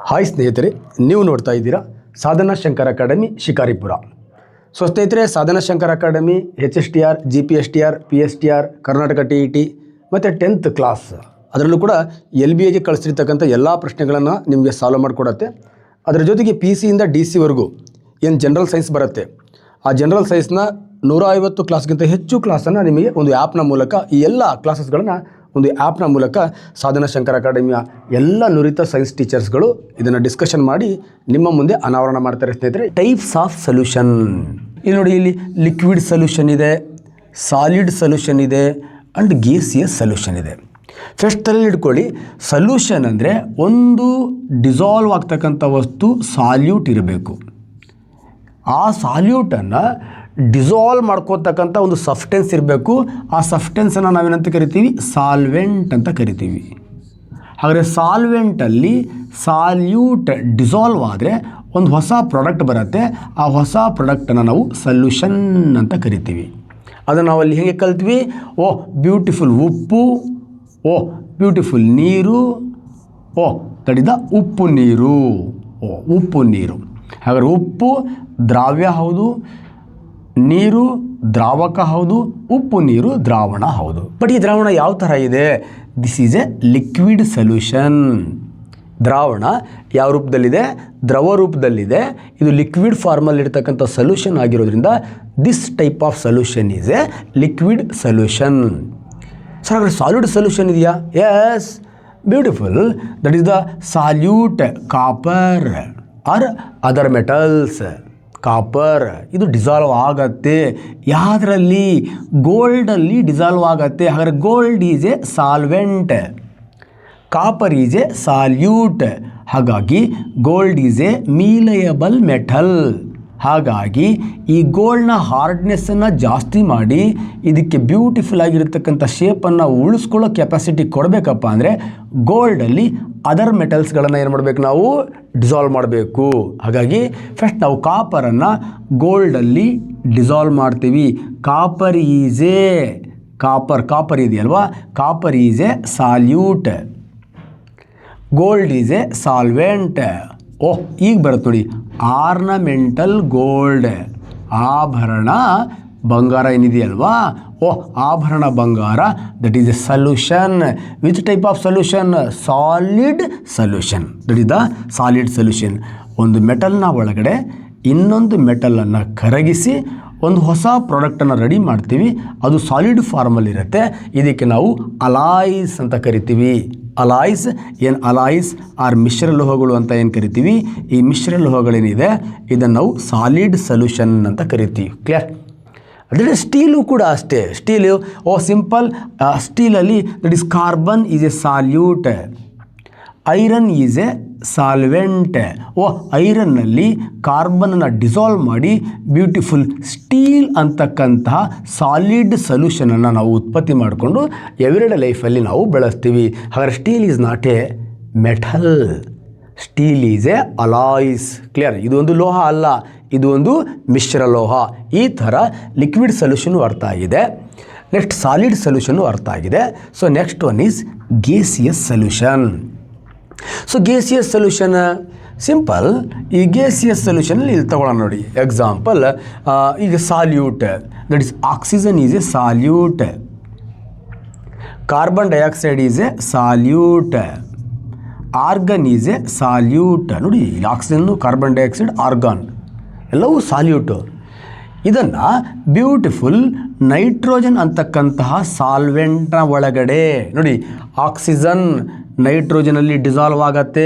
Hi ಸ್ನೇಹಿತರೆ, ನೀವು ನೋಡ್ತಾ ಇದ್ದೀರಾ ಸಾಧನಾ ಶಂಕರ್ ಅಕಾಡೆಮಿ ಶಿಕಾರಿಪುರ. ಸೊ ಸ್ನೇಹಿತರೆ, Sadhana Shankar academy HSTR, GPSTR, PSTR, Karnataka TET ಮತ್ತು 10th ಕ್ಲಾಸ್ ಅದರಲ್ಲೂ ಕೂಡ LBAಗೆ ಕಳಿಸಿರ್ತಕ್ಕಂಥ ಎಲ್ಲ ಪ್ರಶ್ನೆಗಳನ್ನು ನಿಮಗೆ ಸಾಲ್ವ್ ಮಾಡಿಕೊಡುತ್ತೆ. ಅದರ ಜೊತೆಗೆ PC ಇಂದ DC ವರೆಗೂ ಏನು ಜನರಲ್ ಸೈನ್ಸ್ ಬರುತ್ತೆ, ಆ ಜನರಲ್ ಸೈನ್ಸ್ನ 150 ಕ್ಲಾಸ್ಗಿಂತ ಹೆಚ್ಚು ಕ್ಲಾಸನ್ನು ನಿಮಗೆ ಒಂದು ಆ್ಯಪ್ನ ಮೂಲಕ, ಈ ಎಲ್ಲ ಕ್ಲಾಸಸ್ಗಳನ್ನು ಒಂದು ಆ್ಯಪ್ನ ಮೂಲಕ ಸಾಧನಾ ಶಂಕರ್ ಅಕಾಡೆಮಿಯ ಎಲ್ಲ ನುರಿತ ಸೈನ್ಸ್ ಟೀಚರ್ಸ್ಗಳು ಇದನ್ನು ಡಿಸ್ಕಷನ್ ಮಾಡಿ ನಿಮ್ಮ ಮುಂದೆ ಅನಾವರಣ ಮಾಡ್ತಾರೆ. ಸ್ನೇಹಿತರೆ, ಟೈಪ್ಸ್ ಆಫ್ ಸೊಲ್ಯೂಷನ್ ಇಲ್ಲಿ ನೋಡಿ, ಇಲ್ಲಿ ಲಿಕ್ವಿಡ್ ಸೊಲ್ಯೂಷನ್ ಇದೆ, ಸಾಲಿಡ್ ಸೊಲ್ಯೂಷನ್ ಇದೆ ಆ್ಯಂಡ್ ಗೇಸಿಯಸ್ ಸೊಲ್ಯೂಷನ್ ಇದೆ. ಫಸ್ಟ್ ತಲೆಯಲ್ಲಿ ಇಟ್ಕೊಳ್ಳಿ, ಸೊಲ್ಯೂಷನ್ ಅಂದರೆ ಒಂದು ಡಿಸಾಲ್ವ್ ಆಗ್ತಕ್ಕಂಥ ವಸ್ತು ಸಾಲ್ಯೂಟ್ ಇರಬೇಕು. ಆ ಸಾಲ್ಯೂಟನ್ನು ಡಿಸಾಲ್ವ್ ಮಾಡ್ಕೋತಕ್ಕಂಥ ಒಂದು ಸಬ್ಸ್ಟೆನ್ಸ್ ಇರಬೇಕು. ಆ ಸಬ್ಸ್ಟೆನ್ಸನ್ನು ನಾವೇನಂತ ಕರಿತೀವಿ? ಸಾಲ್ವೆಂಟ್ ಅಂತ ಕರಿತೀವಿ. ಹಾಗಾದರೆ ಸಾಲ್ವೆಂಟಲ್ಲಿ ಸಾಲ್ಯೂಟ್ ಡಿಸಾಲ್ವ್ ಆದರೆ ಒಂದು ಹೊಸ ಪ್ರಾಡಕ್ಟ್ ಬರುತ್ತೆ. ಆ ಹೊಸ ಪ್ರಾಡಕ್ಟನ್ನು ನಾವು ಸೊಲ್ಯೂಷನ್ ಅಂತ ಕರಿತೀವಿ. ಅದನ್ನು ನಾವು ಅಲ್ಲಿ ಹೇಗೆ ಕಲ್ತ್ವಿ? ಬ್ಯೂಟಿಫುಲ್ ಉಪ್ಪು, ಬ್ಯೂಟಿಫುಲ್ ನೀರು, ತಡಿದ ಉಪ್ಪು ನೀರು, ಉಪ್ಪು ನೀರು. ಹಾಗಾದರೆ ಉಪ್ಪು ದ್ರಾವ್ಯ ಹೌದು, ನೀರು ದ್ರಾವಕ ಹೌದು, ಉಪ್ಪು ನೀರು ದ್ರಾವಣ ಹೌದು. ಬಟ್ ಈ ದ್ರಾವಣ ಯಾವ ಥರ ಇದೆ? This is a liquid solution. ದ್ರಾವಣ ಯಾವ ರೂಪದಲ್ಲಿದೆ? ದ್ರವ ರೂಪದಲ್ಲಿದೆ. ಇದು ಲಿಕ್ವಿಡ್ ಫಾರ್ಮಲ್ಲಿ ಇರ್ತಕ್ಕಂಥ ಸೊಲ್ಯೂಷನ್ ಆಗಿರೋದ್ರಿಂದ this type of solution is a liquid solution. Sir, ಹಾಗಾದ್ರೆ ಸಾಲಿಡ್ ಸೊಲ್ಯೂಷನ್ ಇದೆಯಾ? Yes, beautiful. That is the solute copper or other metals. Copper ಇದು ಡಿಸಾಲ್ವ್ ಆಗತ್ತೆ. ಯಾವುದರಲ್ಲಿ? ಗೋಲ್ಡಲ್ಲಿ ಡಿಸಾಲ್ವ್ ಆಗತ್ತೆ. ಹಾಗಾದರೆ gold is a solvent, copper is a solute. ಹಾಗಾಗಿ gold is a malleable metal. ಹಾಗಾಗಿ ಈ ಗೋಲ್ಡ್ನ ಹಾರ್ಡ್ನೆಸ್ಸನ್ನು ಜಾಸ್ತಿ ಮಾಡಿ ಇದಕ್ಕೆ ಬ್ಯೂಟಿಫುಲ್ ಆಗಿರತಕ್ಕಂಥ ಶೇಪನ್ನು ಉಳಿಸ್ಕೊಳ್ಳೋ ಕೆಪಾಸಿಟಿ ಕೊಡಬೇಕಪ್ಪ ಅಂದರೆ ಗೋಲ್ಡಲ್ಲಿ ಅದರ್ ಮೆಟಲ್ಸ್ಗಳನ್ನು ಏನು ಮಾಡಬೇಕು? ನಾವು ಡಿಸಾಲ್ವ್ ಮಾಡಬೇಕು. ಹಾಗಾಗಿ ಫಸ್ಟ್ ನಾವು ಕಾಪರನ್ನು ಗೋಲ್ಡಲ್ಲಿ ಡಿಸಾಲ್ವ್ ಮಾಡ್ತೀವಿ. ಕಾಪರ್ ಈಸ್ ಎ ಕಾಪರ್ ಇದೆಯಲ್ವಾ, copper is a salute, gold is a solvent. ಈಗ ಬರುತ್ತೆ ನೋಡಿ, ಆರ್ನಮೆಂಟಲ್ ಗೋಲ್ಡ್, ಆಭರಣ ಬಂಗಾರ ಏನಿದೆಯಲ್ವಾ, ಆಭರಣ ಬಂಗಾರ, that is A solution. Which type of solution? Solid solution. That is the solid solution. ಒಂದು ಮೆಟಲ್ನ ಒಳಗಡೆ ಇನ್ನೊಂದು ಮೆಟಲನ್ನು ಕರಗಿಸಿ ಒಂದು ಹೊಸ ಪ್ರಾಡಕ್ಟನ್ನು ರೆಡಿ ಮಾಡ್ತೀವಿ. ಅದು ಸಾಲಿಡ್ ಫಾರ್ಮಲ್ಲಿರುತ್ತೆ. ಇದಕ್ಕೆ ನಾವು ಅಲಾಯ್ಸ್ ಅಂತ ಕರಿತೀವಿ. ಅಲಾಯ್ಸ್ ಆರ್ ಮಿಶ್ರ ಲೋಹಗಳು ಅಂತ ಏನು ಕರಿತೀವಿ. ಈ ಮಿಶ್ರ ಲೋಹಗಳೇನಿದೆ ಇದನ್ನು ನಾವು ಸಾಲಿಡ್ ಸೊಲ್ಯೂಷನ್ ಅಂತ ಕರಿತೀವಿ. ಕ್ಲಿಯರ್? ಅದೇ ಸ್ಟೀಲು ಕೂಡ ಅಷ್ಟೇ. Steel simple. ಸ್ಟೀಲಲ್ಲಿ that is carbon is a solute, iron is a solvent. ಐರನ್ನಲ್ಲಿ ಕಾರ್ಬನನ್ನು ಡಿಸಾಲ್ವ್ ಮಾಡಿ ಬ್ಯೂಟಿಫುಲ್ ಸ್ಟೀಲ್ ಅಂತಕ್ಕಂತಹ ಸಾಲಿಡ್ ಸೊಲ್ಯೂಷನನ್ನು ನಾವು ಉತ್ಪತ್ತಿ ಮಾಡಿಕೊಂಡು ಎವ್ರಿಡೇ ಲೈಫಲ್ಲಿ ನಾವು ಬಳಸ್ತೀವಿ. ಹಾಗಾದರೆ steel is not a metal, steel is a alloys. Clear? ಇದು ಒಂದು ಲೋಹ ಅಲ್ಲ, ಇದು ಒಂದು ಮಿಶ್ರ ಲೋಹ. ಈ ಥರ ಲಿಕ್ವಿಡ್ ಸೊಲ್ಯೂಷನು ಅರ್ಥ ಆಗಿದೆ. ನೆಕ್ಸ್ಟ್ ಸಾಲಿಡ್ ಸೊಲ್ಯೂಷನ್ನು ಅರ್ಥ ಆಗಿದೆ. So next one is gaseous solution. So gaseous solution simple. ಈ ಗೇಸಿಯಸ್ ಸೊಲ್ಯೂಷನಲ್ಲಿ ಇಲ್ಲಿ ತಗೊಳ್ಳೋಣ ನೋಡಿ. ಎಕ್ಸಾಂಪಲ್, ಈಗ salute, that is oxygen is a salute, carbon dioxide is a salute, organ is a salute. ನೋಡಿ, ಇಲ್ಲಿ ಆಕ್ಸಿಜನ್ನು, ಕಾರ್ಬನ್ ಡೈಆಕ್ಸೈಡ್, ಆರ್ಗಾನ್ ಎಲ್ಲವೂ ಸಾಲ್ಯೂಟು. ಇದನ್ನು beautiful nitrogen ಅಂತಕ್ಕಂತಹ ಸಾಲ್ವೆಂಟ್ನ ಒಳಗಡೆ ನೋಡಿ, ಆಕ್ಸಿಜನ್ ನೈಟ್ರೋಜನಲ್ಲಿ ಡಿಸಾಲ್ವ್ ಆಗತ್ತೆ,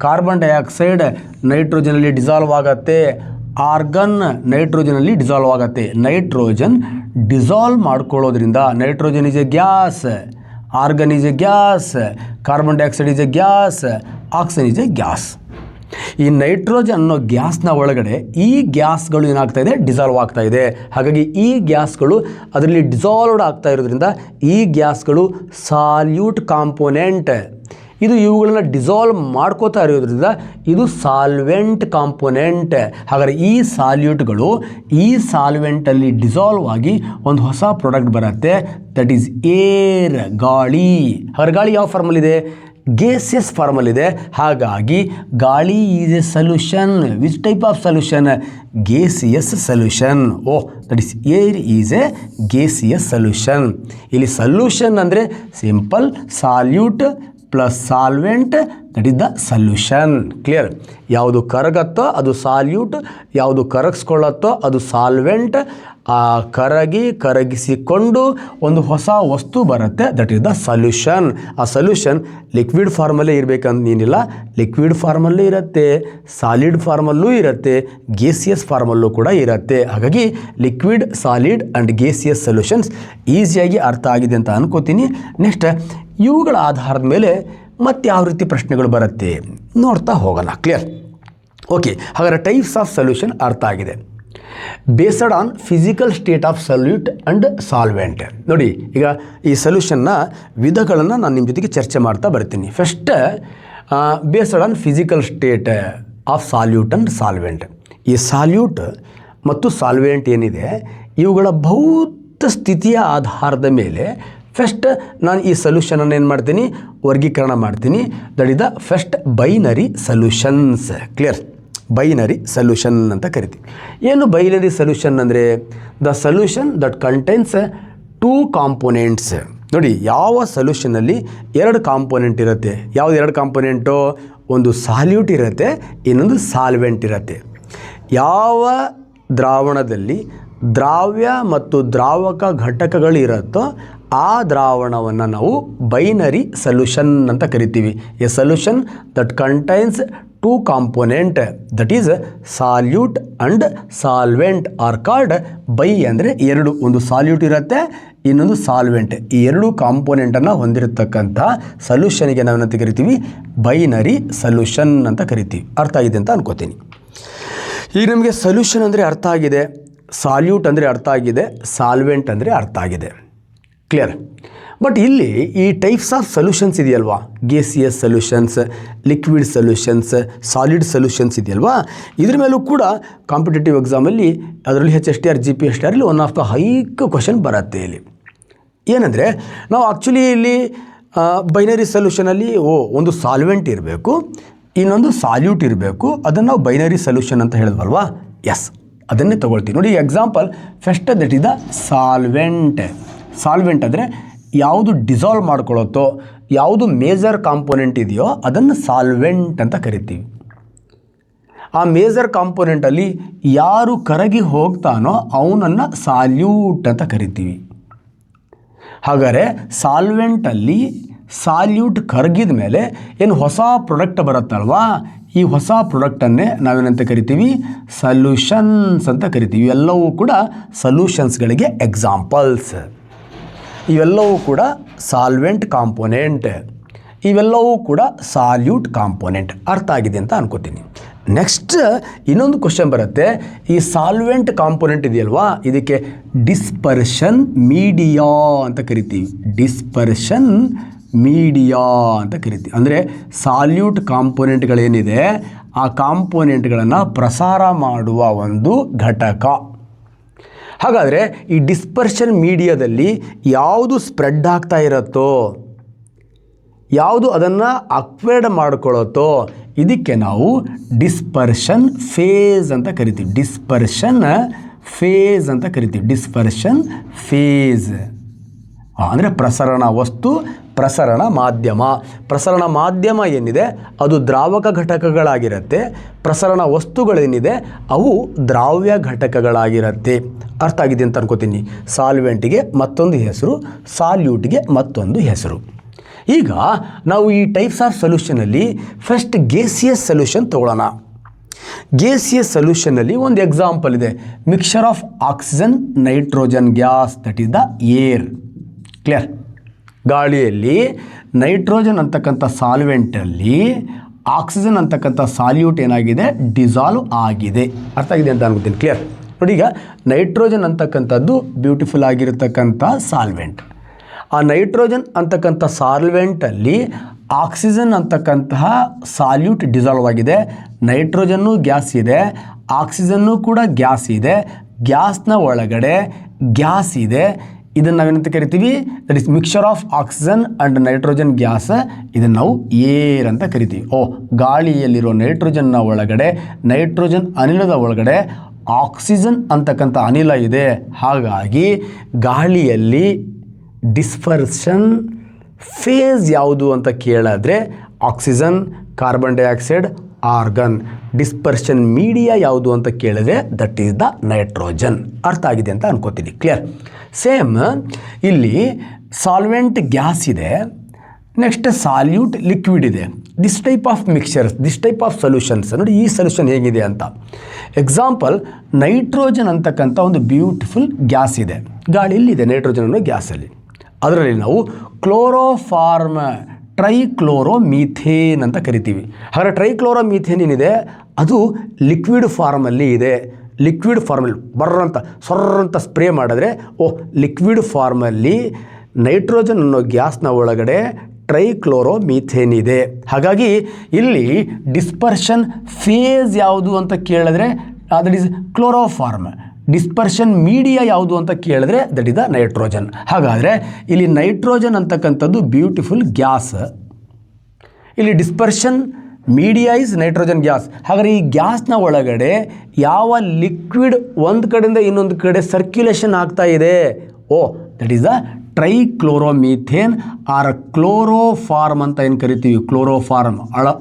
ಕಾರ್ಬನ್ ಡೈಆಕ್ಸೈಡ್ ನೈಟ್ರೋಜನಲ್ಲಿ ಡಿಸಾಲ್ವ್ ಆಗತ್ತೆ, ಆರ್ಗನ್ ನೈಟ್ರೋಜನಲ್ಲಿ ಡಿಸಾಲ್ವ್ ಆಗತ್ತೆ. ನೈಟ್ರೋಜನ್ ಡಿಸಾಲ್ವ್ ಮಾಡ್ಕೊಳ್ಳೋದ್ರಿಂದ nitrogen is a gas, argon is a gas, carbon dioxide is a gas, oxygen is a gas. ಈ ನೈಟ್ರೋಜನ್ ಅನ್ನೋ ಗ್ಯಾಸ್ನ ಒಳಗಡೆ ಈ ಗ್ಯಾಸ್ಗಳು ಏನಾಗ್ತಾ ಇದೆ? ಡಿಸಾಲ್ವ್ ಆಗ್ತಾ ಇದೆ. ಹಾಗಾಗಿ ಈ ಗ್ಯಾಸ್ಗಳು ಅದರಲ್ಲಿ ಡಿಸಾಲ್ವ್ಡ್ ಆಗ್ತಾ ಇರೋದ್ರಿಂದ ಈ ಗ್ಯಾಸ್ಗಳು ಸಾಲ್ಯೂಟ್ ಕಾಂಪೋನೆಂಟ್. ಇದು ಇವುಗಳನ್ನು ಡಿಸಾಲ್ವ್ ಮಾಡ್ಕೋತಾ ಇರೋದ್ರಿಂದ ಇದು ಸಾಲ್ವೆಂಟ್ ಕಾಂಪೋನೆಂಟ್. ಹಾಗಾದರೆ ಈ ಸಾಲ್ಯೂಟ್ಗಳು ಈ ಸಾಲ್ವೆಂಟಲ್ಲಿ ಡಿಸಾಲ್ವ್ ಆಗಿ ಒಂದು ಹೊಸ ಪ್ರಾಡಕ್ಟ್ ಬರುತ್ತೆ, ದಟ್ ಈಸ್ ಏರ್, ಗಾಳಿ. ಹಾಗಾದರೆ ಗಾಳಿ ಯಾವ ಫಾರ್ಮಲ್ಲಿದೆ? ಗೇಸಿಯಸ್ ಫಾರ್ಮಲ್ಲಿದೆ. ಹಾಗಾಗಿ ಗಾಳಿ is A solution. Which type of solution? Gaseous solution. That is air is A gaseous solution. ಇಲ್ಲಿ ಸೊಲ್ಯೂಷನ್ ಅಂದರೆ simple salute plus solvent, that is the solution. Clear? ಯಾವುದು ಕರಗತ್ತೋ ಅದು ಸಾಲ್ಯೂಟ್, ಯಾವುದು ಕರಗಿಸ್ಕೊಳ್ಳುತ್ತೋ ಅದು ಸಾಲ್ವೆಂಟ್. ಆ ಕರಗಿಸಿಕೊಂಡು ಒಂದು ಹೊಸ ವಸ್ತು ಬರುತ್ತೆ, ದಟ್ ಇಸ್ ದ ಸೊಲ್ಯೂಷನ್. ಆ ಸೊಲ್ಯೂಷನ್ ಲಿಕ್ವಿಡ್ ಫಾರ್ಮಲ್ಲೇ ಇರಬೇಕಂತೇನಿಲ್ಲ, ಲಿಕ್ವಿಡ್ ಫಾರ್ಮಲ್ಲೂ ಇರುತ್ತೆ, ಸಾಲಿಡ್ ಫಾರ್ಮಲ್ಲೂ ಇರುತ್ತೆ, ಗೇಸಿಯಸ್ ಫಾರ್ಮಲ್ಲೂ ಕೂಡ ಇರುತ್ತೆ. ಹಾಗಾಗಿ liquid, solid and gaseous solutions ಈಸಿಯಾಗಿ ಅರ್ಥ ಆಗಿದೆ ಅಂತ ಅನ್ಕೋತೀನಿ. ನೆಕ್ಸ್ಟ್ ಇವುಗಳ ಆಧಾರದ ಮೇಲೆ ಮತ್ತೆ ಯಾವ ರೀತಿ ಪ್ರಶ್ನೆಗಳು ಬರುತ್ತೆ ನೋಡ್ತಾ ಹೋಗೋಣ. ಕ್ಲಿಯರ್? ಓಕೆ, ಹಾಗಾದರೆ ಟೈಪ್ಸ್ ಆಫ್ ಸೊಲ್ಯೂಷನ್ ಅರ್ಥ ಆಗಿದೆ. Based on physical state of solute and solvent. ನೋಡಿ, ಈಗ ಈ ಸೊಲ್ಯೂಷನ್ನ ವಿಧಗಳನ್ನು ನಾನು ನಿಮ್ಮ ಜೊತೆಗೆ ಚರ್ಚೆ ಮಾಡ್ತಾ ಬರ್ತೀನಿ. First based on physical state of solute and solvent. ಈ ಸಾಲ್ಯೂಟ್ ಮತ್ತು ಸಾಲ್ವೆಂಟ್ ಏನಿದೆ ಇವುಗಳ ಭೌತ ಸ್ಥಿತಿಯ ಆಧಾರದ ಮೇಲೆ ಫಸ್ಟ್ ನಾನು ಈ ಸೊಲ್ಯೂಷನನ್ನು ಏನು ಮಾಡ್ತೀನಿ, ವರ್ಗೀಕರಣ ಮಾಡ್ತೀನಿ. That is the first binary solutions. Clear? Binary solution ಅಂತ ಕರಿತೀವಿ. ಏನು ಬೈನರಿ ಸೊಲ್ಯೂಷನ್ ಅಂದರೆ? The solution that contains two components. ನೋಡಿ, ಯಾವ ಸೊಲ್ಯೂಷನಲ್ಲಿ ಎರಡು ಕಾಂಪೋನೆಂಟ್ ಇರುತ್ತೆ. ಯಾವುದು ಎರಡು ಕಾಂಪೋನೆಂಟು? ಒಂದು ಸಾಲ್ಯೂಟ್ ಇರುತ್ತೆ, ಇನ್ನೊಂದು ಸಾಲ್ವೆಂಟ್ ಇರುತ್ತೆ. ಯಾವ ದ್ರಾವಣದಲ್ಲಿ ದ್ರಾವ್ಯ ಮತ್ತು ದ್ರಾವಕ ಘಟಕಗಳು ಇರುತ್ತೋ ಆ ದ್ರಾವಣವನ್ನು ನಾವು ಬೈನರಿ ಸೊಲ್ಯೂಷನ್ ಅಂತ ಕರಿತೀವಿ. A solution that contains two component, that is solute and solvent are called by. ಅಂದರೆ ಎರಡು, ಒಂದು ಸಾಲ್ಯೂಟ್ ಇರುತ್ತೆ, ಇನ್ನೊಂದು ಸಾಲ್ವೆಂಟ್. ಈ ಎರಡು ಕಾಂಪೋನೆಂಟನ್ನು ಹೊಂದಿರತಕ್ಕಂಥ ಸೊಲ್ಯೂಷನ್ಗೆ ನಾವೇನಂತ ಕರಿತೀವಿ? ಬೈನರಿ ಸೊಲ್ಯೂಷನ್ ಅಂತ ಕರಿತೀವಿ. ಅರ್ಥ ಆಗಿದೆ ಅಂತ ಅನ್ಕೋತೀನಿ. ಈಗ ನಮಗೆ ಸೊಲ್ಯೂಷನ್ ಅಂದರೆ ಅರ್ಥ ಆಗಿದೆ, ಸಾಲ್ಯೂಟ್ ಅಂದರೆ ಅರ್ಥ ಆಗಿದೆ, ಸಾಲ್ವೆಂಟ್ ಅಂದರೆ ಅರ್ಥ ಆಗಿದೆ. ಕ್ಲಿಯರ್? ಬಟ್ ಇಲ್ಲಿ ಈ ಟೈಪ್ಸ್ ಆಫ್ ಸೊಲ್ಯೂಷನ್ಸ್ ಇದೆಯಲ್ವಾ, gaseous solutions, liquid solutions, solid solutions ಇದೆಯಲ್ವಾ, ಇದ್ರ ಮೇಲೂ ಕೂಡ ಕಾಂಪಿಟೇಟಿವ್ ಎಕ್ಸಾಮಲ್ಲಿ ಅದರಲ್ಲಿ HSTR GPSTR one of the hike question ಬರುತ್ತೆ. ಇಲ್ಲಿ ಏನಂದರೆ ನಾವು ಆ್ಯಕ್ಚುಲಿ ಇಲ್ಲಿ ಬೈನರಿ ಸೊಲ್ಯೂಷನಲ್ಲಿ ಒಂದು ಸಾಲ್ವೆಂಟ್ ಇರಬೇಕು, ಇನ್ನೊಂದು ಸಾಲ್ಯೂಟ್ ಇರಬೇಕು, ಅದನ್ನು ನಾವು ಬೈನರಿ ಸೊಲ್ಯೂಷನ್ ಅಂತ ಹೇಳಿದ್ವಲ್ವಾ. ಎಸ್, ಅದನ್ನೇ ತೊಗೊಳ್ತೀವಿ. ನೋಡಿ, example first that is the solvent. Solvent ಅಂದರೆ ಯಾವುದು ಡಿಸಾಲ್ವ್ ಮಾಡ್ಕೊಳ್ಳುತ್ತೋ, ಯಾವುದು ಮೇಜರ್ ಕಾಂಪೋನೆಂಟ್ ಇದೆಯೋ ಅದನ್ನು ಸಾಲ್ವೆಂಟ್ ಅಂತ ಕರಿತೀವಿ. ಆ ಮೇಜರ್ ಕಾಂಪೋನೆಂಟಲ್ಲಿ ಯಾರು ಕರಗಿ ಹೋಗ್ತಾನೋ ಅವನನ್ನು ಸಾಲ್ಯೂಟ್ ಅಂತ ಕರಿತೀವಿ. ಹಾಗಾದರೆ ಸಾಲ್ವೆಂಟಲ್ಲಿ ಸಾಲ್ಯೂಟ್ ಕರಗಿದ ಮೇಲೆ ಏನು ಹೊಸ ಪ್ರಾಡಕ್ಟ್ ಬರುತ್ತಲ್ವಾ, ಈ ಹೊಸ ಪ್ರಾಡಕ್ಟನ್ನೇ ನಾವೇನಂತ ಕರಿತೀವಿ? ಸೊಲ್ಯೂಷನ್ಸ್ ಅಂತ ಕರಿತೀವಿ. ಇವೆಲ್ಲವೂ ಕೂಡ ಸೊಲ್ಯೂಷನ್ಸ್ಗಳಿಗೆ ಎಕ್ಸಾಂಪಲ್ಸ್. ಇವೆಲ್ಲವೂ ಕೂಡ ಸಾಲ್ವೆಂಟ್ ಕಾಂಪೋನೆಂಟ್, ಇವೆಲ್ಲವೂ ಕೂಡ ಸಾಲ್ಯೂಟ್ ಕಾಂಪೋನೆಂಟ್. ಅರ್ಥ ಆಗಿದೆ ಅಂತ ಅನ್ಕೋತೀನಿ. ನೆಕ್ಸ್ಟ್ ಇನ್ನೊಂದು ಕ್ವಶನ್ ಬರುತ್ತೆ. ಈ ಸಾಲ್ವೆಂಟ್ ಕಾಂಪೋನೆಂಟ್ ಇದೆಯಲ್ವಾ, ಇದಕ್ಕೆ ಡಿಸ್ಪರ್ಷನ್ ಮೀಡಿಯಾ ಅಂತ ಕರಿತೀವಿ. ಡಿಸ್ಪರ್ಷನ್ ಮೀಡಿಯಾ ಅಂತ ಕರಿತೀವಿ. ಅಂದರೆ ಸಾಲ್ಯೂಟ್ ಕಾಂಪೋನೆಂಟ್ಗಳೇನಿದೆ ಆ ಕಾಂಪೋನೆಂಟ್ಗಳನ್ನು ಪ್ರಸಾರ ಮಾಡುವ ಒಂದು ಘಟಕ. ಹಾಗಾದರೆ ಈ ಡಿಸ್ಪರ್ಷನ್ ಮೀಡಿಯಾದಲ್ಲಿ ಯಾವುದು ಸ್ಪ್ರೆಡ್ ಆಗ್ತಾ ಇರುತ್ತೋ, ಯಾವುದು ಅದನ್ನು ಅಕ್ವೈರ್ಡ್ ಮಾಡ್ಕೊಳ್ಳುತ್ತೋ ಇದಕ್ಕೆ ನಾವು ಡಿಸ್ಪರ್ಷನ್ ಫೇಸ್ ಅಂತ ಕರಿತೀವಿ. ಡಿಸ್ಪರ್ಷನ್ ಫೇಸ್ ಅಂತ ಕರಿತೀವಿ. ಡಿಸ್ಪರ್ಷನ್ ಫೇಸ್ ಅಂದರೆ ಪ್ರಸರಣ ವಸ್ತು, ಪ್ರಸರಣ ಮಾಧ್ಯಮ. ಪ್ರಸರಣ ಮಾಧ್ಯಮ ಏನಿದೆ ಅದು ದ್ರಾವಕ ಘಟಕಗಳಾಗಿರುತ್ತೆ, ಪ್ರಸರಣ ವಸ್ತುಗಳೇನಿದೆ ಅವು ದ್ರಾವ್ಯ ಘಟಕಗಳಾಗಿರುತ್ತೆ. ಅರ್ಥ ಆಗಿದೆ ಅಂತ ಅನ್ಕೋತೀನಿ. ಸಾಲ್ವೆಂಟಿಗೆ ಮತ್ತೊಂದು ಹೆಸರು, ಸಾಲ್ಯೂಟ್ಗೆ ಮತ್ತೊಂದು ಹೆಸರು. ಈಗ ನಾವು ಈ ಟೈಪ್ಸ್ ಆಫ್ ಸೊಲ್ಯೂಷನಲ್ಲಿ ಫಸ್ಟ್ ಗೇಸಿಯಸ್ ಸೊಲ್ಯೂಷನ್ ತಗೊಳ್ಳೋಣ. ಗೇಸಿಯಸ್ ಸೊಲ್ಯೂಷನಲ್ಲಿ ಒಂದು ಎಕ್ಸಾಂಪಲ್ ಇದೆ, mixture of oxygen nitrogen gas, that is the air. Clear? ಗಾಳಿಯಲ್ಲಿ ನೈಟ್ರೋಜನ್ ಅಂತಕ್ಕಂಥ ಸಾಲ್ವೆಂಟಲ್ಲಿ ಆಕ್ಸಿಜನ್ ಅಂತಕ್ಕಂಥ ಸಾಲ್ಯೂಟ್ ಏನಾಗಿದೆ? ಡಿಸಾಲ್ವ್ ಆಗಿದೆ. ಅರ್ಥ ಆಗಿದೆ ಅಂತ ಅನ್ಕೋತೀನಿ. ಕ್ಲಿಯರ್? ನೋಡಿ, ಈಗ ನೈಟ್ರೋಜನ್ ಅಂತಕ್ಕಂಥದ್ದು ಬ್ಯೂಟಿಫುಲ್ ಆಗಿರತಕ್ಕಂಥ ಸಾಲ್ವೆಂಟ್. ಆ ನೈಟ್ರೋಜನ್ ಅಂತಕ್ಕಂಥ ಸಾಲ್ವೆಂಟಲ್ಲಿ ಆಕ್ಸಿಜನ್ ಅಂತಕ್ಕಂತಹ ಸಾಲ್ಯೂಟ್ ಡಿಸಾಲ್ವ್ ಆಗಿದೆ. ನೈಟ್ರೋಜನ್ನು ಗ್ಯಾಸ್ ಇದೆ, ಆಕ್ಸಿಜನ್ನು ಕೂಡ ಗ್ಯಾಸ್ ಇದೆ. ಗ್ಯಾಸ್ನ ಒಳಗಡೆ ಗ್ಯಾಸ್ ಇದೆ. ಇದನ್ನು ನಾವೇನಂತ ಕರಿತೀವಿ, that is mixture of oxygen and nitrogen gas, ಇದನ್ನು ನಾವು ಏರ್ ಅಂತ ಕರಿತೀವಿ. ಗಾಳಿಯಲ್ಲಿರೋ ನೈಟ್ರೋಜನ್ನ ಒಳಗಡೆ, ನೈಟ್ರೋಜನ್ ಅನಿಲದ ಒಳಗಡೆ ಆಕ್ಸಿಜನ್ ಅಂತಕ್ಕಂಥ ಅನಿಲ ಇದೆ. ಹಾಗಾಗಿ ಗಾಳಿಯಲ್ಲಿ ಡಿಸ್ಪರ್ಷನ್ ಫೇಸ್ ಯಾವುದು ಅಂತ ಕೇಳಿದ್ರೆ oxygen, carbon dioxide, organ. Dispersion media ಯಾವುದು ಅಂತ ಕೇಳಿದ್ರೆ ದಟ್ ಈಸ್ ದ ನೈಟ್ರೋಜನ್. ಅರ್ಥ ಆಗಿದೆ ಅಂತ ಅನ್ಕೋತೀನಿ. ಕ್ಲಿಯರ್? ಸೇಮ್ ಇಲ್ಲಿ ಸಾಲ್ವೆಂಟ್ ಗ್ಯಾಸ್ ಇದೆ, ನೆಕ್ಸ್ಟ್ ಸಾಲ್ಯೂಟ್ ಲಿಕ್ವಿಡ್ ಇದೆ. This type of mixtures, this type of solutions, ನೋಡಿ ಈ ಸೊಲ್ಯೂಷನ್ ಹೇಗಿದೆ ಅಂತ. ಎಕ್ಸಾಂಪಲ್, ನೈಟ್ರೋಜನ್ ಅಂತಕ್ಕಂಥ ಒಂದು ಬ್ಯೂಟಿಫುಲ್ ಗ್ಯಾಸ್ ಇದೆ, ಗಾಳಿಯಲ್ಲಿದೆ ನೈಟ್ರೋಜನ್ ಅನ್ನೋ ಗ್ಯಾಸಲ್ಲಿ. ಅದರಲ್ಲಿ ನಾವು ಕ್ಲೋರೋಫಾರ್ಮ್, ಟ್ರೈಕ್ಲೋರೋಮೀಥೇನ್ ಅಂತ ಕರಿತೀವಿ. ಹಾಗಾದರೆ ಟ್ರೈಕ್ಲೋರೋಮೀಥೇನ್ ಏನಿದೆ ಅದು ಲಿಕ್ವಿಡ್ ಫಾರ್ಮಲ್ಲಿ ಇದೆ. ಲಿಕ್ವಿಡ್ ಫಾರ್ಮಲ್ಲಿ ಸೊರ್ರಂತ ಸ್ಪ್ರೇ ಮಾಡಿದ್ರೆ ಲಿಕ್ವಿಡ್ ಫಾರ್ಮಲ್ಲಿ ನೈಟ್ರೋಜನ್ ಅನ್ನೋ ಗ್ಯಾಸ್ನ ಒಳಗಡೆ ಟ್ರೈಕ್ಲೋರೋಮೀಥೇನ್ ಇದೆ. ಹಾಗಾಗಿ ಇಲ್ಲಿ ಡಿಸ್ಪರ್ಷನ್ ಫೇಸ್ ಯಾವುದು ಅಂತ ಕೇಳಿದ್ರೆ that is chloroform. Dispersion media ಯಾವುದು ಅಂತ ಕೇಳಿದ್ರೆ ದಟ್ ಇಸ್ ದ ನೈಟ್ರೋಜನ್. ಹಾಗಾದರೆ ಇಲ್ಲಿ ನೈಟ್ರೋಜನ್ ಅಂತಕ್ಕಂಥದ್ದು ಬ್ಯೂಟಿಫುಲ್ ಗ್ಯಾಸ್, ಇಲ್ಲಿ dispersion media is nitrogen gas. ಹಾಗಾದರೆ ಈ ಗ್ಯಾಸ್ನ ಒಳಗಡೆ ಯಾವ ಲಿಕ್ವಿಡ್ ಒಂದು ಕಡೆಯಿಂದ ಇನ್ನೊಂದು ಕಡೆ ಸರ್ಕ್ಯುಲೇಷನ್ ಆಗ್ತಾ ಇದೆ, that is the trichloromethane or chloroform ಅಂತ ಏನು ಕರಿತೀವಿ. ಕ್ಲೋರೋಫಾರ್ಮ್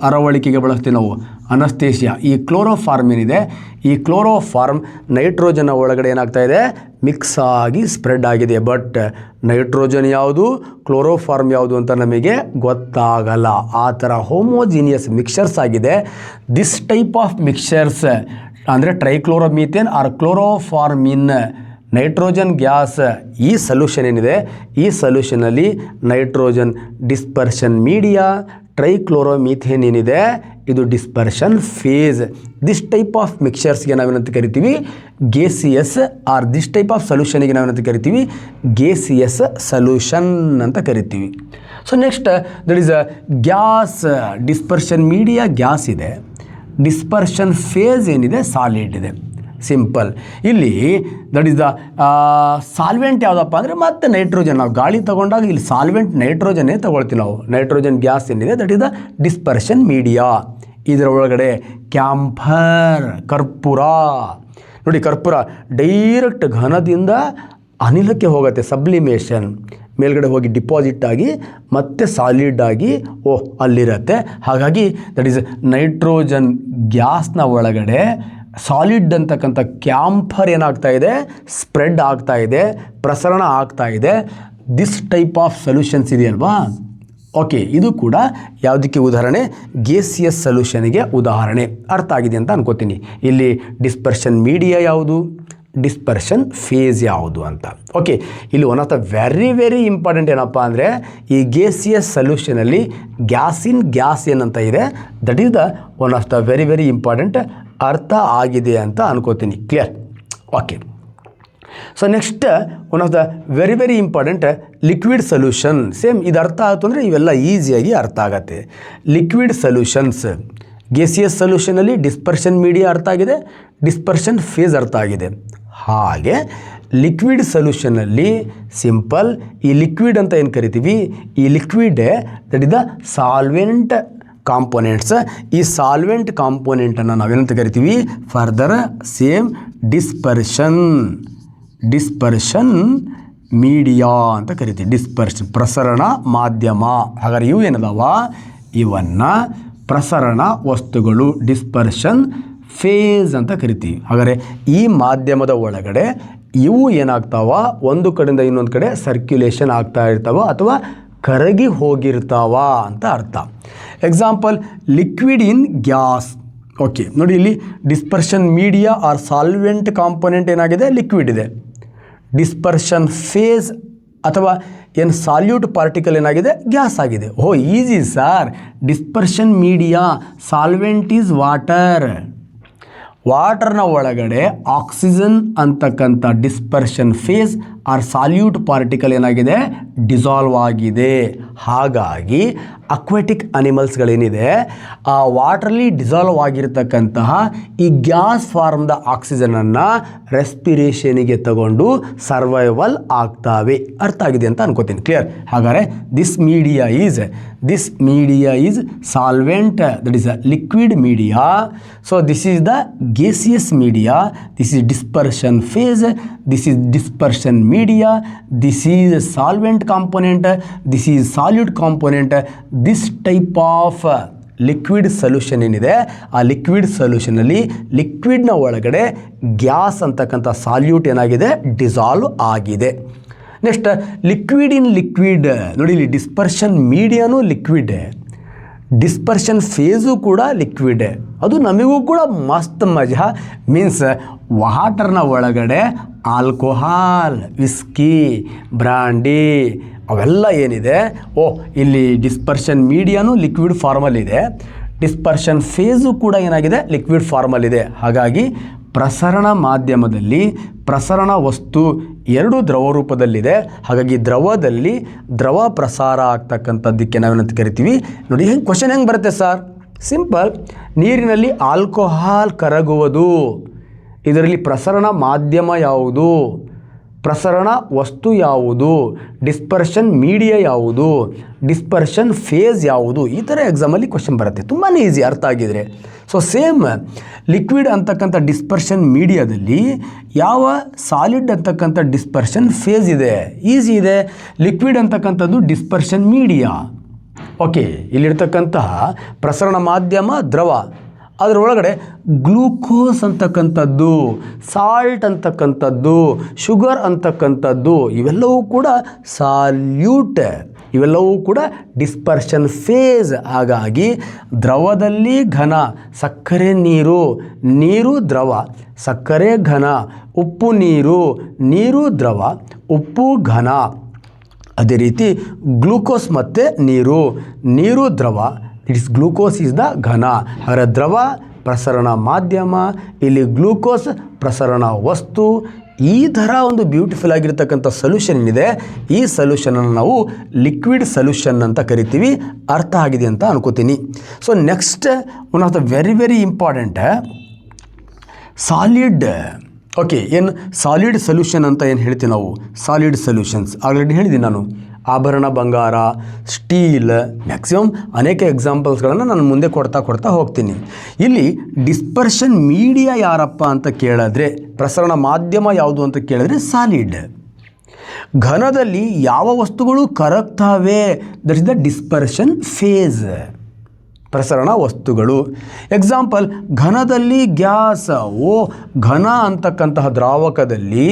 ಅರವಳಿಕೆಗೆ ಬಳಸ್ತೀವಿ ನಾವು, ಅನಸ್ತೇಷಿಯಾ. ಈ ಕ್ಲೋರೋಫಾರ್ಮ್ ಏನಿದೆ, ಈ ಕ್ಲೋರೋಫಾರ್ಮ್ ನೈಟ್ರೋಜನ್ ಒಳಗಡೆ ಏನಾಗ್ತಾ ಇದೆ, ಮಿಕ್ಸ್ ಆಗಿ ಸ್ಪ್ರೆಡ್ ಆಗಿದೆ. ಬಟ್ ನೈಟ್ರೋಜನ್ ಯಾವುದು, ಕ್ಲೋರೋಫಾರ್ಮ್ ಯಾವುದು ಅಂತ ನಮಗೆ ಗೊತ್ತಾಗಲ್ಲ. ಆ ಥರ ಹೋಮೋಜಿನಿಯಸ್ ಮಿಕ್ಸ್ಚರ್ಸ್ ಆಗಿದೆ. ದಿಸ್ ಟೈಪ್ ಆಫ್ ಮಿಕ್ಸ್ಚರ್ಸ್ ಅಂದರೆ trichloromethane or chloroform in nitrogen gas. ಈ ಸೊಲ್ಯೂಷನ್ ಏನಿದೆ, ಈ ಸೊಲ್ಯೂಷನಲ್ಲಿ ನೈಟ್ರೋಜನ್ ಡಿಸ್ಪರ್ಷನ್ ಮೀಡಿಯಾ, ಟ್ರೈಕ್ಲೋರೋಮೀಥೇನ್ ಏನಿದೆ ಇದು dispersion phase. This type of ಮಿಕ್ಸ್ಚರ್ಸ್ಗೆ ನಾವೇನಂತ ಕರಿತೀವಿ, gaseous. Or this type of ಸೊಲ್ಯೂಷನ್ಗೆ ನಾವೇನಂತ ಕರಿತೀವಿ, ಗೇಸಿಯಸ್ ಸೊಲ್ಯೂಷನ್ ಅಂತ ಕರಿತೀವಿ. So next that is gas. Dispersion media gas ಇದೆ, ಡಿಸ್ಪರ್ಷನ್ ಫೇಸ್ ಏನಿದೆ ಸಾಲಿಡ್ ಇದೆ. ಸಿಂಪಲ್. ಇಲ್ಲಿ ದಟ್ ಈಸ್ ದ ಸಾಲ್ವೆಂಟ್ ಯಾವುದಪ್ಪ ಅಂದರೆ ಮತ್ತೆ ನೈಟ್ರೋಜನ್. ನಾವು ಗಾಳಿ ತೊಗೊಂಡಾಗ ಇಲ್ಲಿ ಸಾಲ್ವೆಂಟ್ ನೈಟ್ರೋಜನ್ನೇ ತೊಗೊಳ್ತೀವಿ ನಾವು. ನೈಟ್ರೋಜನ್ ಗ್ಯಾಸ್ ಏನಿದೆ that is the dispersion media. ಇದರ ಒಳಗಡೆ ಕ್ಯಾಂಫರ್, ಕರ್ಪೂರ. ನೋಡಿ ಕರ್ಪೂರ ಡೈರೆಕ್ಟ್ ಘನದಿಂದ ಅನಿಲಕ್ಕೆ ಹೋಗುತ್ತೆ, ಸಬ್ಲಿಮೇಷನ್ ಮೇಲ್ಗಡೆ ಹೋಗಿ ಡಿಪಾಸಿಟ್ ಆಗಿ ಮತ್ತೆ ಸಾಲಿಡ್ ಆಗಿ ಅಲ್ಲಿರುತ್ತೆ. ಹಾಗಾಗಿ ದಟ್ ಈಸ್ ನೈಟ್ರೋಜನ್ ಗ್ಯಾಸ್ನ ಒಳಗಡೆ ಸಾಲಿಡ್ ಅಂತಕ್ಕಂಥ ಕ್ಯಾಂಫರ್ ಏನಾಗ್ತಾ ಇದೆ, ಸ್ಪ್ರೆಡ್ ಆಗ್ತಾ ಇದೆ, ಪ್ರಸರಣ ಆಗ್ತಾ ಇದೆ. ದಿಸ್ ಟೈಪ್ ಆಫ್ ಸೊಲ್ಯೂಷನ್ಸ್ ಇದೆಯಲ್ವಾ, ಇದು ಕೂಡ ಯಾವುದಕ್ಕೆ ಉದಾಹರಣೆ, ಗೇಸಿಯಸ್ ಸೊಲ್ಯೂಷನ್ಗೆ ಉದಾಹರಣೆ. ಅರ್ಥ ಆಗಿದೆ ಅಂತ ಅನ್ಕೋತೀನಿ. ಇಲ್ಲಿ ಡಿಸ್ಪರ್ಷನ್ ಮೀಡಿಯಾ ಯಾವುದು, ಡಿಸ್ಪರ್ಷನ್ ಫೇಸ್ ಯಾವುದು ಅಂತ. ಇಲ್ಲಿ one of the very important ಏನಪ್ಪ ಅಂದರೆ ಈ ಗೇಸಿಯಸ್ ಸೊಲ್ಯೂಷನಲ್ಲಿ ಗ್ಯಾಸ್ ಏನಂತ ಇದೆ, that is the one of the very important. ಅರ್ಥ ಆಗಿದೆ ಅಂತ ಅನ್ಕೋತೀನಿ. Clear? So next one of the very important liquid solution. Same ಇದು ಅರ್ಥ ಆಯಿತು ಅಂದರೆ ಇವೆಲ್ಲ ಈಸಿಯಾಗಿ ಅರ್ಥ ಆಗತ್ತೆ. ಲಿಕ್ವಿಡ್ ಸೊಲ್ಯೂಷನ್ಸ್, ಗೇಸಿಯಸ್ ಸೊಲ್ಯೂಷನಲ್ಲಿ ಡಿಸ್ಪರ್ಷನ್ ಮೀಡಿಯಾ ಅರ್ಥ ಆಗಿದೆ, ಡಿಸ್ಪರ್ಷನ್ ಫೇಸ್ ಅರ್ಥ ಆಗಿದೆ. ಹಾಗೆ ಲಿಕ್ವಿಡ್ ಸೊಲ್ಯೂಷನಲ್ಲಿ ಸಿಂಪಲ್, ಈ ಲಿಕ್ವಿಡ್ ಅಂತ ಏನು ಕರಿತೀವಿ, ಈ liquid that is the solvent components. ಈ ಸಾಲ್ವೆಂಟ್ ಕಾಂಪೋನೆಂಟನ್ನು ನಾವೇನಂತ ಕರಿತೀವಿ, ಫರ್ದರ್ ಸೇಮ್ ಡಿಸ್ಪರ್ಷನ್ ಮೀಡಿಯಾ ಅಂತ ಕರಿತೀವಿ. ಡಿಸ್ಪರ್ಷನ್ ಪ್ರಸರಣ ಮಾಧ್ಯಮ. ಹಾಗಾದ್ರೆ ಇವು ಏನದಾವ, ಇವನ್ನು ಪ್ರಸರಣ ವಸ್ತುಗಳು, ಡಿಸ್ಪರ್ಷನ್ ಫೇಸ್ ಅಂತ ಕರಿತೀವಿ. ಹಾಗಾದರೆ ಈ ಮಾಧ್ಯಮದ ಒಳಗಡೆ ಇವು ಏನಾಗ್ತಾವ, ಒಂದು ಕಡೆಯಿಂದ ಇನ್ನೊಂದು ಕಡೆ ಸರ್ಕ್ಯುಲೇಷನ್ ಆಗ್ತಾ ಇರ್ತಾವ ಅಥವಾ ಕರಗಿ ಹೋಗಿರ್ತಾವ ಅಂತ ಅರ್ಥ. Example, liquid in gas. ನೋಡಿ ಇಲ್ಲಿ dispersion media or solvent component ಏನಾಗಿದೆ, ಲಿಕ್ವಿಡ್ ಇದೆ. ಡಿಸ್ಪರ್ಷನ್ ಫೇಸ್ ಅಥವಾ ಏನು ಸಾಲ್ಯೂಟ್ ಪಾರ್ಟಿಕಲ್ ಏನಾಗಿದೆ, ಗ್ಯಾಸ್ ಆಗಿದೆ. Easy sir. Dispersion media solvent is water. ವಾಟರ್ನ ಒಳಗಡೆ ಆಕ್ಸಿಜನ್ ಅಂತಕ್ಕಂಥ dispersion phase or solute particle ಏನಾಗಿದೆ, ಡಿಸಾಲ್ವ್ ಆಗಿದೆ. ಹಾಗಾಗಿ ಅಕ್ವಾಟಿಕ್ ಅನಿಮಲ್ಸ್ಗಳೇನಿದೆ ಆ ವಾಟ್ರಲ್ಲಿ ಡಿಸಾಲ್ವ್ ಆಗಿರ್ತಕ್ಕಂತಹ ಈ ಗ್ಯಾಸ್ ಫಾರ್ಮ್ದ ಆಕ್ಸಿಜನನ್ನು ರೆಸ್ಪಿರೇಷನಿಗೆ ತಗೊಂಡು ಸರ್ವೈವಲ್ ಆಗ್ತಾವೆ. ಅರ್ಥ ಆಗಿದೆ ಅಂತ ಅನ್ಕೋತೀನಿ. ಕ್ಲಿಯರ್? ಹಾಗಾದರೆ this media is solvent, that is a liquid media. So this is the gaseous media, this is dispersion phase, this is dispersion media, this is solvent component, this is solute component. This type of liquid solution ಏನಿದೆ ಆ liquid ಸೊಲ್ಯೂಷನಲ್ಲಿ ಲಿಕ್ವಿಡ್ನ ಒಳಗಡೆ gas ಅಂತಕ್ಕಂಥ solute ಏನಾಗಿದೆ, dissolve ಆಗಿದೆ. Next liquid ಇನ್ liquid ನೋಡಿ, ಇಲ್ಲಿ dispersion ಮೀಡಿಯಾನು liquid, dispersion face ಕೂಡ liquid. ಅದು ನಮಗೂ ಕೂಡ ಮಸ್ತ್ ಮಜಾ. ಮೀನ್ಸ್ ವಾಟರ್ನ ಒಳಗಡೆ ಆಲ್ಕೋಹಾಲ್, ವಿಸ್ಕಿ, ಬ್ರಾಂಡಿ ಅವೆಲ್ಲ ಏನಿದೆ, ಇಲ್ಲಿ ಡಿಸ್ಪರ್ಷನ್ ಮೀಡಿಯಾನು ಲಿಕ್ವಿಡ್ ಫಾರ್ಮಲ್ಲಿದೆ, ಡಿಸ್ಪರ್ಷನ್ ಫೇಸು ಕೂಡ ಏನಾಗಿದೆ, ಲಿಕ್ವಿಡ್ ಫಾರ್ಮಲ್ಲಿದೆ. ಹಾಗಾಗಿ ಪ್ರಸರಣ ಮಾಧ್ಯಮದಲ್ಲಿ ಪ್ರಸರಣ ವಸ್ತು ಎರಡು ದ್ರವ ರೂಪದಲ್ಲಿದೆ. ಹಾಗಾಗಿ ದ್ರವದಲ್ಲಿ ದ್ರವ ಪ್ರಸಾರ ಆಗ್ತಕ್ಕಂಥದ್ದಕ್ಕೆ ನಾವೇನಂತ ಕರಿತೀವಿ ನೋಡಿ. ಕ್ವಶನ್ ಹೆಂಗೆ ಬರುತ್ತೆ ಸರ್? ಸಿಂಪಲ್. ನೀರಿನಲ್ಲಿ ಆಲ್ಕೋಹಾಲ್ ಕರಗುವುದು, ಇದರಲ್ಲಿ ಪ್ರಸರಣ ಮಾಧ್ಯಮ ಯಾವುದು, ಪ್ರಸರಣ ವಸ್ತು ಯಾವುದು, ಡಿಸ್ಪರ್ಷನ್ ಮೀಡಿಯಾ ಯಾವುದು, ಡಿಸ್ಪರ್ಷನ್ ಫೇಸ್ ಯಾವುದು, ಈ ಥರ ಎಕ್ಸಾಮಲ್ಲಿ ಕ್ವಶನ್ ಬರುತ್ತೆ. ತುಂಬಾ ಈಸಿ ಅರ್ಥ ಆಗಿದ್ರೆ. ಸೊ ಸೇಮ್ ಲಿಕ್ವಿಡ್ ಅಂತಕ್ಕಂಥ ಡಿಸ್ಪರ್ಷನ್ ಮೀಡಿಯಾದಲ್ಲಿ ಯಾವ ಸಾಲಿಡ್ ಅಂತಕ್ಕಂಥ ಡಿಸ್ಪರ್ಷನ್ ಫೇಸ್ ಇದೆ, ಈಸಿ ಇದೆ. ಲಿಕ್ವಿಡ್ ಅಂತಕ್ಕಂಥದ್ದು ಡಿಸ್ಪರ್ಷನ್ ಮೀಡಿಯಾ. ಓಕೆ, ಇಲ್ಲಿರ್ತಕ್ಕಂತಹ ಪ್ರಸರಣ ಮಾಧ್ಯಮ ದ್ರವ, ಅದರೊಳಗಡೆ ಗ್ಲೂಕೋಸ್ ಅಂತಕ್ಕಂಥದ್ದು, ಸಾಲ್ಟ್ ಅಂತಕ್ಕಂಥದ್ದು, ಶುಗರ್ ಅಂತಕ್ಕಂಥದ್ದು ಇವೆಲ್ಲವೂ ಕೂಡ ಸಾಲ್ಯೂಟ್, ಇವೆಲ್ಲವೂ ಕೂಡ ಡಿಸ್ಪರ್ಷನ್ ಫೇಸ್. ಹಾಗಾಗಿ ದ್ರವದಲ್ಲಿ ಘನ, ಸಕ್ಕರೆ ನೀರು, ನೀರು ದ್ರವ, ಸಕ್ಕರೆ ಘನ, ಉಪ್ಪು ನೀರು, ನೀರು ದ್ರವ, ಉಪ್ಪು ಘನ. ಅದೇ ರೀತಿ ಗ್ಲೂಕೋಸ್ ಮತ್ತು ನೀರು, ನೀರು ದ್ರವ, ಇಟ್ಸ್ ಗ್ಲೂಕೋಸ್ ಈಸ್ ದ ಘನ. ಅದರ ದ್ರವ ಪ್ರಸರಣ ಮಾಧ್ಯಮ, ಇಲ್ಲಿ ಗ್ಲೂಕೋಸ್ ಪ್ರಸರಣ ವಸ್ತು. ಈ ಥರ ಒಂದು ಬ್ಯೂಟಿಫುಲ್ ಆಗಿರ್ತಕ್ಕಂಥ ಸೊಲ್ಯೂಷನ್ ಏನಿದೆ, ಈ ಸೊಲ್ಯೂಷನನ್ನು ನಾವು ಲಿಕ್ವಿಡ್ ಸೊಲ್ಯೂಷನ್ ಅಂತ ಕರಿತೀವಿ. ಅರ್ಥ ಆಗಿದೆ ಅಂತ ಅನ್ಕೋತೀನಿ. So next one of the very important solid. Okay, ಏನು ಸಾಲಿಡ್ ಸೊಲ್ಯೂಷನ್ ಅಂತ ಏನು ಹೇಳ್ತೀವಿ ನಾವು, ಸಾಲಿಡ್ ಸೊಲ್ಯೂಷನ್ಸ್ ಆಲ್ರೆಡಿ ಹೇಳಿದ್ದೀನಿ ನಾನು. ಆಭರಣ ಬಂಗಾರ, ಸ್ಟೀಲ್, ಮ್ಯಾಕ್ಸಿಮಮ್ ಅನೇಕ ಎಕ್ಸಾಂಪಲ್ಸ್ಗಳನ್ನು ನಾನು ಮುಂದೆ ಕೊಡ್ತಾ ಹೋಗ್ತೀನಿ. ಇಲ್ಲಿ ಡಿಸ್ಪರ್ಷನ್ ಮೀಡಿಯಾ ಯಾರಪ್ಪ ಅಂತ ಕೇಳಿದ್ರೆ, ಪ್ರಸರಣ ಮಾಧ್ಯಮ ಯಾವುದು ಅಂತ ಕೇಳಿದ್ರೆ ಸಾಲಿಡ್. ಘನದಲ್ಲಿ ಯಾವ ವಸ್ತುಗಳು ಕರಗ್ತಾವೆ, that is the dispersion phase, ಪ್ರಸರಣ ವಸ್ತುಗಳು. ಎಕ್ಸಾಂಪಲ್, ಘನದಲ್ಲಿ ಗ್ಯಾಸ್. ಘನ ಅಂತಕ್ಕಂತಹ ದ್ರಾವಕದಲ್ಲಿ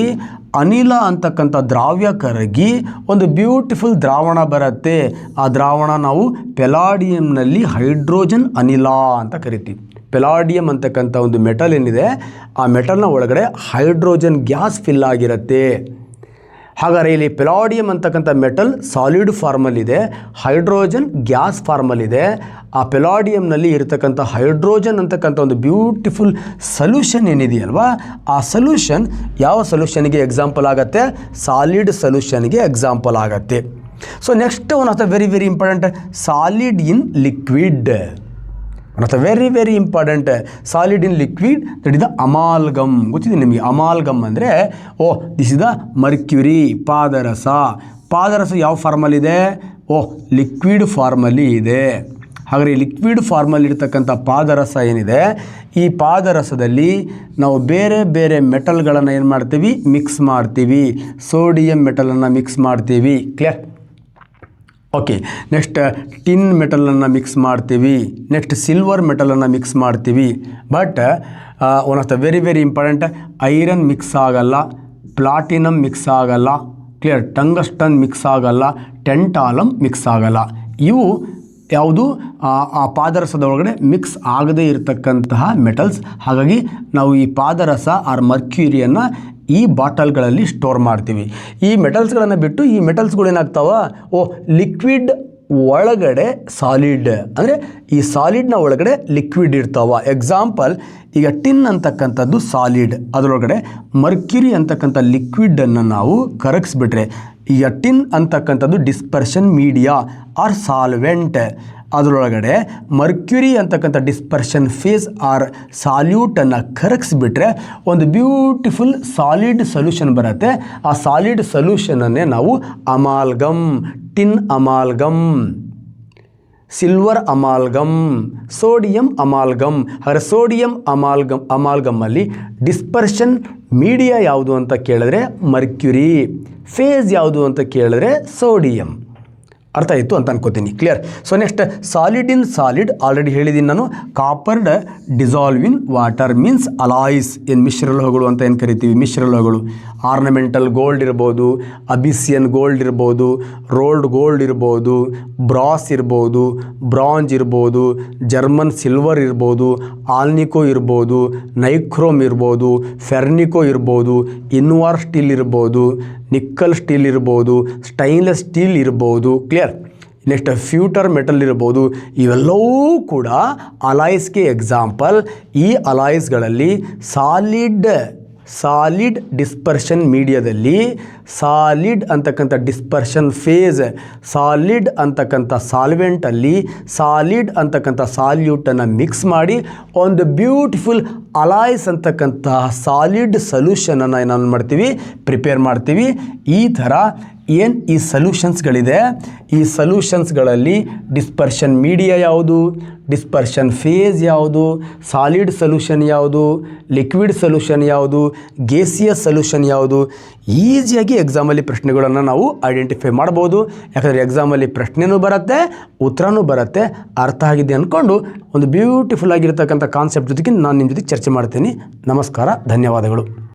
ಅನಿಲ ಅಂತಕ್ಕಂಥ ದ್ರಾವ್ಯ ಕರಗಿ ಒಂದು ಬ್ಯೂಟಿಫುಲ್ ದ್ರಾವಣ ಬರುತ್ತೆ. ಆ ದ್ರಾವಣ ನಾವು ಪೆಲಾಡಿಯಂನಲ್ಲಿ ಹೈಡ್ರೋಜನ್ ಅನಿಲ ಅಂತ ಕರಿತೀವಿ. ಪೆಲಾಡಿಯಂ ಅಂತಕ್ಕಂಥ ಒಂದು ಮೆಟಲ್ ಏನಿದೆ, ಆ ಮೆಟಲ್ನ ಒಳಗಡೆ ಹೈಡ್ರೋಜನ್ ಗ್ಯಾಸ್ ಫಿಲ್ ಆಗಿರುತ್ತೆ. ಹಾಗಾದರೆ ಇಲ್ಲಿ ಪೆಲಾಡಿಯಂ ಅಂತಕ್ಕಂಥ ಮೆಟಲ್ ಸಾಲಿಡ್ ಫಾರ್ಮಲ್ಲಿದೆ, ಹೈಡ್ರೋಜನ್ ಗ್ಯಾಸ್ ಫಾರ್ಮಲ್ಲಿದೆ. ಆ ಪೆಲಾಡಿಯಂನಲ್ಲಿ ಇರತಕ್ಕಂಥ ಹೈಡ್ರೋಜನ್ ಅಂತಕ್ಕಂಥ ಒಂದು ಬ್ಯೂಟಿಫುಲ್ ಸೊಲ್ಯೂಷನ್ ಏನಿದೆಯಲ್ವಾ, ಆ ಸೊಲ್ಯೂಷನ್ ಯಾವ ಸೊಲ್ಯೂಷನ್ಗೆ ಎಕ್ಸಾಂಪಲ್ ಆಗುತ್ತೆ, ಸಾಲಿಡ್ ಸೊಲ್ಯೂಷನ್ಗೆ ಎಕ್ಸಾಂಪಲ್ ಆಗುತ್ತೆ. So next one of the very important solid in liquid. One of the very important solid in liquid, that is the amalgam. ಗೊತ್ತಿದೆ ನಿಮಗೆ ಅಮಾಲ್ಗಮ್ ಅಂದರೆ, ದಿಸ್ ಇಸ್ ದ ಮರ್ಕ್ಯುರಿ, ಪಾದರಸ. ಪಾದರಸ ಯಾವ ಫಾರ್ಮಲ್ಲಿದೆ, liquid ಫಾರ್ಮಲ್ಲಿ ಇದೆ. ಹಾಗಾದರೆ ಈ ಲಿಕ್ವಿಡ್ ಫಾರ್ಮಲ್ಲಿ ಇರ್ತಕ್ಕಂಥ ಪಾದರಸ ಏನಿದೆ, ಈ ಪಾದರಸದಲ್ಲಿ ನಾವು ಬೇರೆ ಬೇರೆ ಮೆಟಲ್ಗಳನ್ನು ಏನು ಮಾಡ್ತೀವಿ, ಮಿಕ್ಸ್ ಮಾಡ್ತೀವಿ. ಸೋಡಿಯಂ ಮೆಟಲನ್ನು ಮಿಕ್ಸ್ ಮಾಡ್ತೀವಿ. ಕ್ಲಿಯರ್? ಓಕೆ, ನೆಕ್ಸ್ಟ್ ಟಿನ್ ಮೆಟಲನ್ನು ಮಿಕ್ಸ್ ಮಾಡ್ತೀವಿ, ನೆಕ್ಸ್ಟ್ ಸಿಲ್ವರ್ ಮೆಟಲನ್ನು ಮಿಕ್ಸ್ ಮಾಡ್ತೀವಿ. But one of the very important, iron mix ಆಗಲ್ಲ, ಪ್ಲಾಟಿನಮ್ ಮಿಕ್ಸ್ ಆಗಲ್ಲ, ಕ್ಲಿಯರ್, ಟಂಗಸ್ಟನ್ ಮಿಕ್ಸ್ ಆಗಲ್ಲ, ಟೆಂಟಾಲಮ್ ಮಿಕ್ಸ್ ಆಗಲ್ಲ. ಇವು ಯಾವುದು ಆ ಪಾದರಸದ ಒಳಗಡೆ ಮಿಕ್ಸ್ ಆಗದೇ ಇರತಕ್ಕಂತಹ ಮೆಟಲ್ಸ್. ಹಾಗಾಗಿ ನಾವು ಈ ಪಾದರಸ ಆರ್ ಮರ್ಕ್ಯೂರಿಯನ್ನು ಈ ಬಾಟಲ್ಗಳಲ್ಲಿ ಸ್ಟೋರ್ ಮಾಡ್ತೀವಿ. ಈ ಮೆಟಲ್ಸ್ಗಳನ್ನು ಬಿಟ್ಟು ಈ ಮೆಟಲ್ಸ್ಗಳು ಏನಾಗ್ತಾವ, ಲಿಕ್ವಿಡ್ ಒಳಗಡೆ ಸಾಲಿಡ್ ಅಂದರೆ ಈ ಸಾಲಿಡ್ನ ಒಳಗಡೆ ಲಿಕ್ವಿಡ್ ಇರ್ತಾವ. ಎಕ್ಸಾಂಪಲ್ ಈಗ ಟಿನ್ ಅಂತಕ್ಕಂಥದ್ದು ಸಾಲಿಡ್, ಅದರೊಳಗಡೆ ಮರ್ಕ್ಯುರಿ ಅಂತಕ್ಕಂಥ ಲಿಕ್ವಿಡನ್ನು ನಾವು ಕರಗಿಸ್ಬಿಟ್ರೆ ಈಗ ಟಿನ್ ಅಂತಕ್ಕಂಥದ್ದು ಡಿಸ್ಪರ್ಷನ್ ಮೀಡಿಯಾ ಆರ್ ಸಾಲ್ವೆಂಟ್, ಅದರೊಳಗಡೆ ಮರ್ಕ್ಯುರಿ ಅಂತಕ್ಕಂಥ ಡಿಸ್ಪರ್ಷನ್ ಫೇಸ್ ಆರ್ ಸಾಲ್ಯೂಟನ್ನು ಕರಗಿಸ್ಬಿಟ್ರೆ ಒಂದು ಬ್ಯೂಟಿಫುಲ್ ಸಾಲಿಡ್ ಸೊಲ್ಯೂಷನ್ ಬರುತ್ತೆ. ಆ ಸಾಲಿಡ್ ಸೊಲ್ಯೂಷನನ್ನೇ ನಾವು amalgam, tin amalgam, silver amalgam, sodium amalgam. ಹಾಗಾದರೆ ಸೋಡಿಯಂ ಅಮಾಲ್ಗಮ್ಮಲ್ಲಿ ಡಿಸ್ಪರ್ಷನ್ ಮೀಡಿಯಾ ಯಾವುದು ಅಂತ ಕೇಳಿದ್ರೆ ಮರ್ಕ್ಯುರಿ, ಫೇಸ್ ಯಾವುದು ಅಂತ ಕೇಳಿದ್ರೆ ಸೋಡಿಯಂ. ಅರ್ಥ ಆಯಿತು ಅಂತ ಅನ್ಕೋತೀನಿ. Clear? So next solid in solid already ಹೇಳಿದ್ದೀನಿ ನಾನು. Copper dissolve in water means alloys, ಏನು ಮಿಶ್ರಲೋಹಗಳು ಅಂತ ಏನು ಕರಿತೀವಿ, ಮಿಶ್ರಲೋಹಗಳು. ಆರ್ನಮೆಂಟಲ್ ಗೋಲ್ಡ್ ಇರ್ಬೋದು, ಅಬಿಸಿಯನ್ ಗೋಲ್ಡ್ ಇರ್ಬೋದು, ರೋಲ್ಡ್ ಗೋಲ್ಡ್ ಇರ್ಬೋದು, ಬ್ರಾಸ್ ಇರ್ಬೋದು, ಬ್ರಾಂಜ್ ಇರ್ಬೋದು, ಜರ್ಮನ್ ಸಿಲ್ವರ್ ಇರ್ಬೋದು, ಆಲ್ನಿಕೋ ಇರ್ಬೋದು, ನೈಕ್ರೋಮ್ ಇರ್ಬೋದು, ಫೆರ್ನಿಕೋ ಇರ್ಬೋದು, ಇನ್ವಾರ್ ಸ್ಟೀಲ್ ಇರ್ಬೋದು, ನಿಕ್ಕಲ್ ಸ್ಟೀಲ್ ಇರ್ಬೋದು, ಸ್ಟೈನ್ಲೆಸ್ ಸ್ಟೀಲ್ ಇರ್ಬೋದು. ಕ್ಲಿಯರ್? ನೆಕ್ಸ್ಟ್ ಫ್ಯೂಟರ್ ಮೆಟಲ್ ಇರ್ಬೋದು. ಇವೆಲ್ಲವೂ ಕೂಡ ಅಲಾಯ್ಸ್ಗೆ ಎಕ್ಸಾಂಪಲ್. ಈ ಅಲಾಯ್ಸ್ಗಳಲ್ಲಿ ಸಾಲಿಡ್ ಡಿಸ್ಪರ್ಷನ್ ಮೀಡಿಯಾದಲ್ಲಿ ಸಾಲಿಡ್ ಅಂತಕ್ಕಂಥ ಡಿಸ್ಪರ್ಷನ್ ಫೇಸ್, ಸಾಲಿಡ್ ಅಂತಕ್ಕಂಥ ಸಾಲ್ವೆಂಟಲ್ಲಿ ಸಾಲಿಡ್ ಅಂತಕ್ಕಂಥ ಸಾಲ್ಯೂಟನ್ನು ಮಿಕ್ಸ್ ಮಾಡಿ ಒಂದು ಬ್ಯೂಟಿಫುಲ್ ಅಲಾಯ್ಸ್ ಅಂತಕ್ಕಂಥ ಸಾಲಿಡ್ ಸೊಲ್ಯೂಷನನ್ನು ಏನಾದ್ರು ಮಾಡ್ತೀವಿ, ಪ್ರಿಪೇರ್ ಮಾಡ್ತೀವಿ. ಈ ಥರ ಏನು ಈ ಸೊಲ್ಯೂಷನ್ಸ್ಗಳಿದೆ, ಈ ಸೊಲ್ಯೂಷನ್ಸ್ಗಳಲ್ಲಿ ಡಿಸ್ಪರ್ಷನ್ ಮೀಡಿಯಾ ಯಾವುದು, ಡಿಸ್ಪರ್ಷನ್ ಫೇಸ್ ಯಾವುದು, ಸಾಲಿಡ್ ಸೊಲ್ಯೂಷನ್ ಯಾವುದು, ಲಿಕ್ವಿಡ್ ಸೊಲ್ಯೂಷನ್ ಯಾವುದು, ಗೇಸಿಯಸ್ ಸೊಲ್ಯೂಷನ್ ಯಾವುದು, ಈಸಿಯಾಗಿ ಎಕ್ಸಾಮಲ್ಲಿ ಪ್ರಶ್ನೆಗಳನ್ನು ನಾವು ಐಡೆಂಟಿಫೈ ಮಾಡ್ಬೋದು. ಯಾಕಂದರೆ ಎಕ್ಸಾಮಲ್ಲಿ ಪ್ರಶ್ನೆನೂ ಬರುತ್ತೆ, ಉತ್ತರನೂ ಬರುತ್ತೆ. ಅರ್ಥ ಆಗಿದೆ ಅಂದ್ಕೊಂಡು ಒಂದು ಬ್ಯೂಟಿಫುಲ್ ಆಗಿರ್ತಕ್ಕಂಥ ಕಾನ್ಸೆಪ್ಟ್ ಜೊತೆಗೆ ನಾನು ನಿಮ್ಮ ಜೊತೆ ಚರ್ಚೆ ಮಾಡ್ತೀನಿ. ನಮಸ್ಕಾರ, ಧನ್ಯವಾದಗಳು.